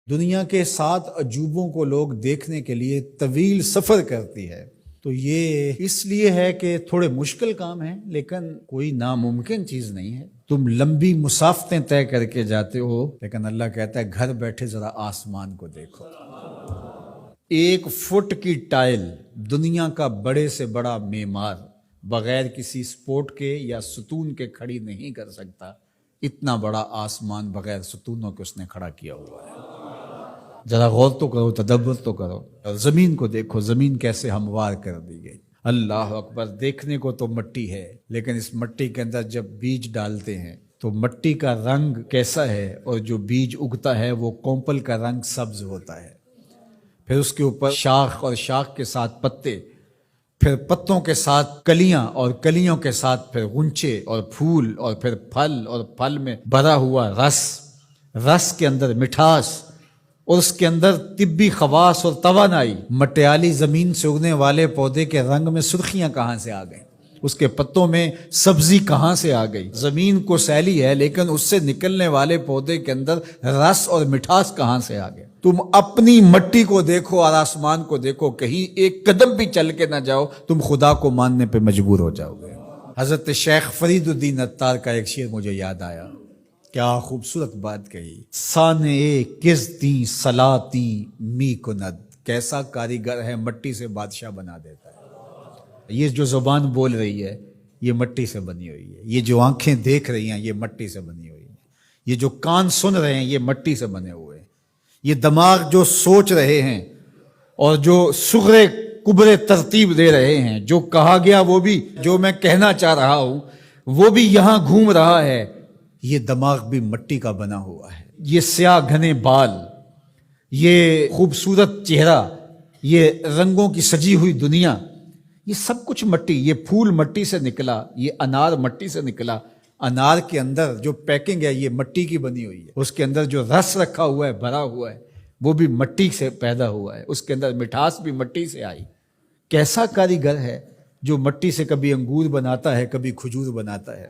دنیا کے 7 عجوبوں کو لوگ دیکھنے کے لیے طویل سفر کرتی ہے، تو یہ اس لیے ہے کہ تھوڑے مشکل کام ہیں، لیکن کوئی ناممکن چیز نہیں ہے۔ تم لمبی مسافتیں طے کر کے جاتے ہو، لیکن اللہ کہتا ہے گھر بیٹھے ذرا آسمان کو دیکھو۔ 1 فٹ کی ٹائل دنیا کا بڑے سے بڑا معمار بغیر کسی سپورٹ کے یا ستون کے کھڑی نہیں کر سکتا۔ اتنا بڑا آسمان بغیر ستونوں کے اس نے کھڑا کیا ہوا ہے۔ ذرا غور تو کرو، تدبر تو کرو، اور زمین کو دیکھو، زمین کیسے ہموار کر دی گئی۔ اللہ اکبر، دیکھنے کو تو مٹی ہے، لیکن اس مٹی کے اندر جب بیج ڈالتے ہیں تو مٹی کا رنگ کیسا ہے، اور جو بیج اگتا ہے وہ کونپل کا رنگ سبز ہوتا ہے۔ پھر اس کے اوپر شاخ، اور شاخ کے ساتھ پتے، پھر پتوں کے ساتھ کلیاں، اور کلیوں کے ساتھ پھر غنچے اور پھول، اور پھر پھل، اور پھل میں بھرا ہوا رس، رس کے اندر مٹھاس، اور اس کے اندر طبی خواص اور توانائی۔ مٹیالی زمین سے اگنے والے پودے کے رنگ میں سرخیاں کہاں سے آ گئیں؟ اس کے پتوں میں سبزی کہاں سے آ گئی؟ زمین کو سیلی ہے، لیکن اس سے نکلنے والے پودے کے اندر رس اور مٹھاس کہاں سے آ گئے؟ تم اپنی مٹی کو دیکھو اور آسمان کو دیکھو، کہیں ایک قدم بھی چل کے نہ جاؤ، تم خدا کو ماننے پہ مجبور ہو جاؤ گے۔ حضرت شیخ فرید الدین عطار کا ایک شعر مجھے یاد آیا، کیا خوبصورت بات کہی۔ سانے کس دی صلاتی می کند، کیسا کاریگر ہے، مٹی سے بادشاہ بنا دیتا ہے۔ یہ جو زبان بول رہی ہے یہ مٹی سے بنی ہوئی ہے، یہ جو آنکھیں دیکھ رہی ہیں یہ مٹی سے بنی ہوئی ہیں، یہ جو کان سن رہے ہیں یہ مٹی سے بنے ہوئے ہیں، یہ دماغ جو سوچ رہے ہیں اور جو صغرے کبرے ترتیب دے رہے ہیں، جو کہا گیا وہ بھی، جو میں کہنا چاہ رہا ہوں وہ بھی یہاں گھوم رہا ہے، یہ دماغ بھی مٹی کا بنا ہوا ہے۔ یہ سیاہ گھنے بال، یہ خوبصورت چہرہ، یہ رنگوں کی سجی ہوئی دنیا، یہ سب کچھ مٹی، یہ پھول مٹی سے نکلا، یہ انار مٹی سے نکلا۔ انار کے اندر جو پیکنگ ہے یہ مٹی کی بنی ہوئی ہے، اس کے اندر جو رس رکھا ہوا ہے، بھرا ہوا ہے، وہ بھی مٹی سے پیدا ہوا ہے، اس کے اندر مٹھاس بھی مٹی سے آئی۔ کیسا کاریگر ہے جو مٹی سے کبھی انگور بناتا ہے، کبھی کھجور بناتا ہے،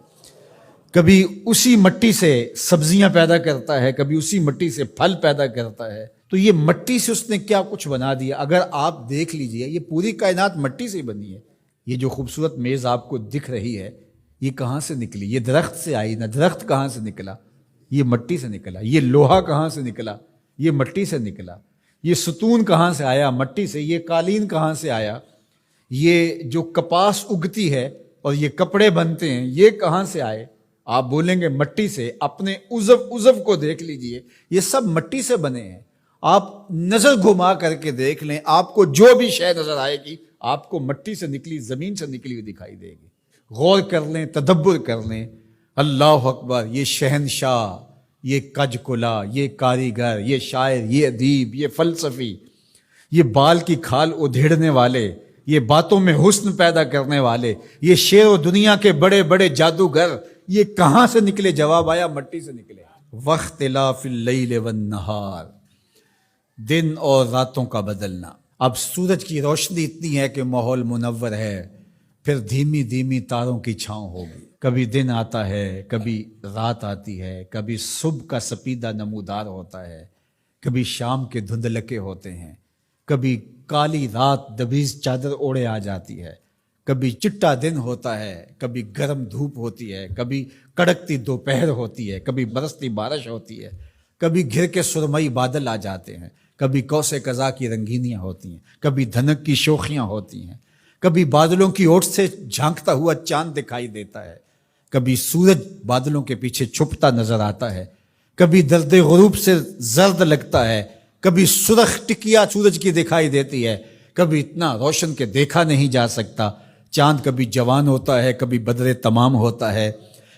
کبھی اسی مٹی سے سبزیاں پیدا کرتا ہے، کبھی اسی مٹی سے پھل پیدا کرتا ہے۔ تو یہ مٹی سے اس نے کیا کچھ بنا دیا۔ اگر آپ دیکھ لیجئے یہ پوری کائنات مٹی سے بنی ہے۔ یہ جو خوبصورت میز آپ کو دکھ رہی ہے یہ کہاں سے نکلی؟ یہ درخت سے آئی نہ، درخت کہاں سے نکلا؟ یہ مٹی سے نکلا۔ یہ لوہا کہاں سے نکلا؟ یہ مٹی سے نکلا۔ یہ ستون کہاں سے آیا؟ مٹی سے۔ یہ قالین کہاں سے آیا؟ یہ جو کپاس اگتی ہے اور یہ کپڑے بنتے ہیں یہ کہاں سے آئے؟ آپ بولیں گے مٹی سے۔ اپنے عضو کو دیکھ لیجئے، یہ سب مٹی سے بنے ہیں۔ آپ نظر گھما کر کے دیکھ لیں، آپ کو جو بھی شے نظر آئے گی آپ کو مٹی سے نکلی، زمین سے نکلی ہوئی دکھائی دے گی۔ غور کر لیں، تدبر کر لیں۔ اللہ اکبر، یہ شہنشاہ، یہ کج کلا، یہ کاریگر، یہ شاعر، یہ ادیب، یہ فلسفی، یہ بال کی کھال ادھیڑنے والے، یہ باتوں میں حسن پیدا کرنے والے، یہ شعر و دنیا کے بڑے بڑے جادوگر، یہ کہاں سے نکلے؟ جواب آیا مٹی سے نکلے۔ واختلاف اللیل والنہار، دن اور راتوں کا بدلنا۔ اب سورج کی روشنی اتنی ہے کہ ماحول منور ہے، پھر دھیمی دھیمی تاروں کی چھاؤں ہوگی۔ کبھی دن آتا ہے، کبھی رات آتی ہے، کبھی صبح کا سپیدہ نمودار ہوتا ہے، کبھی شام کے دھندلکے ہوتے ہیں، کبھی کالی رات دبیز چادر اوڑے آ جاتی ہے، کبھی چٹا دن ہوتا ہے، کبھی گرم دھوپ ہوتی ہے، کبھی کڑکتی دوپہر ہوتی ہے، کبھی برستی بارش ہوتی ہے، کبھی گھر کے سرمئی بادل آ جاتے ہیں، کبھی کوسے قزا کی رنگینیاں ہوتی ہیں، کبھی دھنک کی شوخیاں ہوتی ہیں، کبھی بادلوں کی اوٹ سے جھانکتا ہوا چاند دکھائی دیتا ہے، کبھی سورج بادلوں کے پیچھے چھپتا نظر آتا ہے، کبھی درد غروب سے زرد لگتا ہے، کبھی سرخ ٹکیا سورج کی دکھائی دیتی ہے، کبھی اتنا روشن کہ دیکھا نہیں جا سکتا۔ چاند کبھی جوان ہوتا ہے، کبھی بدر تمام ہوتا ہے،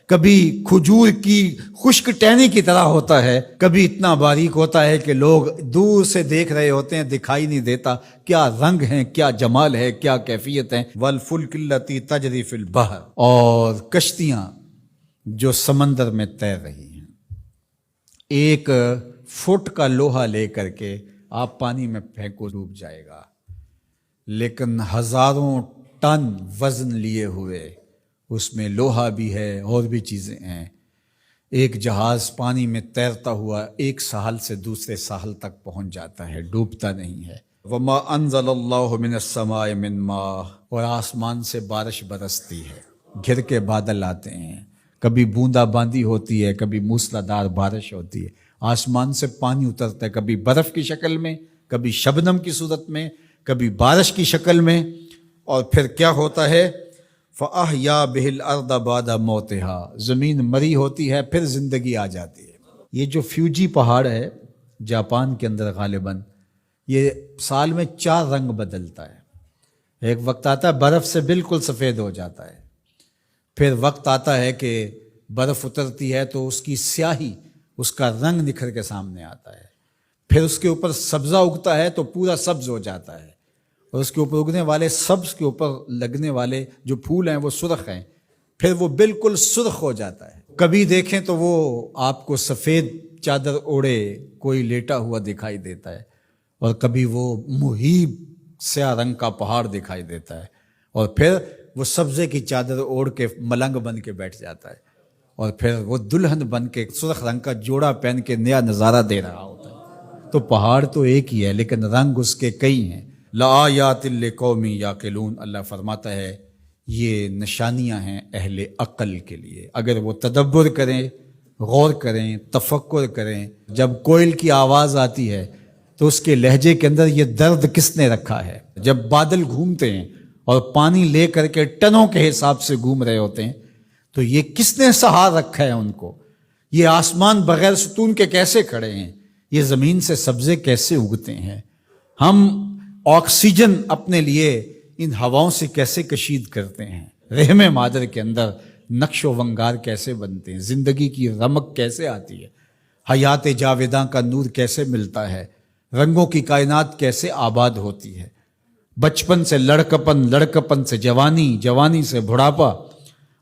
کبھی کھجور کی خشک ٹہنی کی طرح ہوتا ہے، کبھی اتنا باریک ہوتا ہے کہ لوگ دور سے دیکھ رہے ہوتے ہیں، دکھائی نہیں دیتا۔ کیا رنگ ہیں، کیا جمال ہے، کیا کیفیت ہے۔ والفلک التی تجری فی البحر، اور کشتیاں جو سمندر میں تیر رہی ہیں۔ 1 فٹ کا لوہا لے کر کے آپ پانی میں پھینکو، ڈوب جائے گا، لیکن ہزاروں ٹن وزن لیے ہوئے، اس میں لوہا بھی ہے اور بھی چیزیں ہیں، ایک جہاز پانی میں تیرتا ہوا ایک ساحل سے دوسرے ساحل تک پہنچ جاتا ہے، ڈوبتا نہیں ہے۔ وما انزل اللہ من السماء من ماء، اور آسمان سے بارش برستی ہے، گھر کے بادل آتے ہیں، کبھی بوندا باندی ہوتی ہے، کبھی موسلادھار بارش ہوتی ہے، آسمان سے پانی اترتا ہے، کبھی برف کی شکل میں، کبھی شبنم کی صورت میں، کبھی بارش کی شکل میں، اور پھر کیا ہوتا ہے؟ فَأَحْيَا بِهِ الْأَرْضَ بَعْدَ مَوْتِهَا، زمین مری ہوتی ہے پھر زندگی آ جاتی ہے۔ یہ جو فیوجی پہاڑ ہے جاپان کے اندر غالباً، یہ سال میں 4 رنگ بدلتا ہے۔ ایک وقت آتا ہے برف سے بالکل سفید ہو جاتا ہے، پھر وقت آتا ہے کہ برف اترتی ہے تو اس کی سیاہی، اس کا رنگ نکھر کے سامنے آتا ہے، پھر اس کے اوپر سبزہ اگتا ہے تو پورا سبز ہو جاتا ہے، اور اس کے اوپر اگنے والے سبز کے اوپر لگنے والے جو پھول ہیں وہ سرخ ہیں، پھر وہ بالکل سرخ ہو جاتا ہے۔ کبھی دیکھیں تو وہ آپ کو سفید چادر اوڑے کوئی لیٹا ہوا دکھائی دیتا ہے، اور کبھی وہ مہیب سیاہ رنگ کا پہاڑ دکھائی دیتا ہے، اور پھر وہ سبزے کی چادر اوڑھ کے ملنگ بن کے بیٹھ جاتا ہے، اور پھر وہ دلہن بن کے سرخ رنگ کا جوڑا پہن کے نیا نظارہ دے رہا ہوتا ہے۔ تو پہاڑ تو ایک ہی ہے لیکن رنگ اس کے کئی ہیں۔ لآیات لقوم یعقلون، اللہ فرماتا ہے یہ نشانیاں ہیں اہل عقل کے لیے، اگر وہ تدبر کریں، غور کریں، تفکر کریں۔ جب کوئل کی آواز آتی ہے تو اس کے لہجے کے اندر یہ درد کس نے رکھا ہے؟ جب بادل گھومتے ہیں اور پانی لے کر کے ٹنوں کے حساب سے گھوم رہے ہوتے ہیں تو یہ کس نے سہار رکھا ہے ان کو؟ یہ آسمان بغیر ستون کے کیسے کھڑے ہیں؟ یہ زمین سے سبزے کیسے اگتے ہیں؟ ہم آکسیجن اپنے لیے ان ہواؤں سے کیسے کشید کرتے ہیں؟ رحم مادر کے اندر نقش و ونگار کیسے بنتے ہیں؟ زندگی کی رمق کیسے آتی ہے؟ حیات جاویداں کا نور کیسے ملتا ہے؟ رنگوں کی کائنات کیسے آباد ہوتی ہے؟ بچپن سے لڑکپن، لڑکپن سے جوانی، جوانی سے بڑھاپا،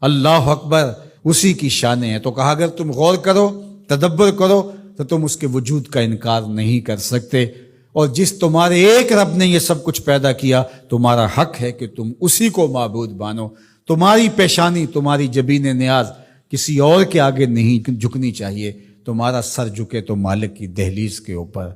اللہ اکبر، اسی کی شانیں ہیں۔ تو کہا اگر تم غور کرو، تدبر کرو تو تم اس کے وجود کا انکار نہیں کر سکتے، اور جس تمہارے ایک رب نے یہ سب کچھ پیدا کیا، تمہارا حق ہے کہ تم اسی کو معبود مانو۔ تمہاری پیشانی، تمہاری جبین نیاز کسی اور کے آگے نہیں جھکنی چاہیے، تمہارا سر جھکے تو مالک کی دہلیز کے اوپر۔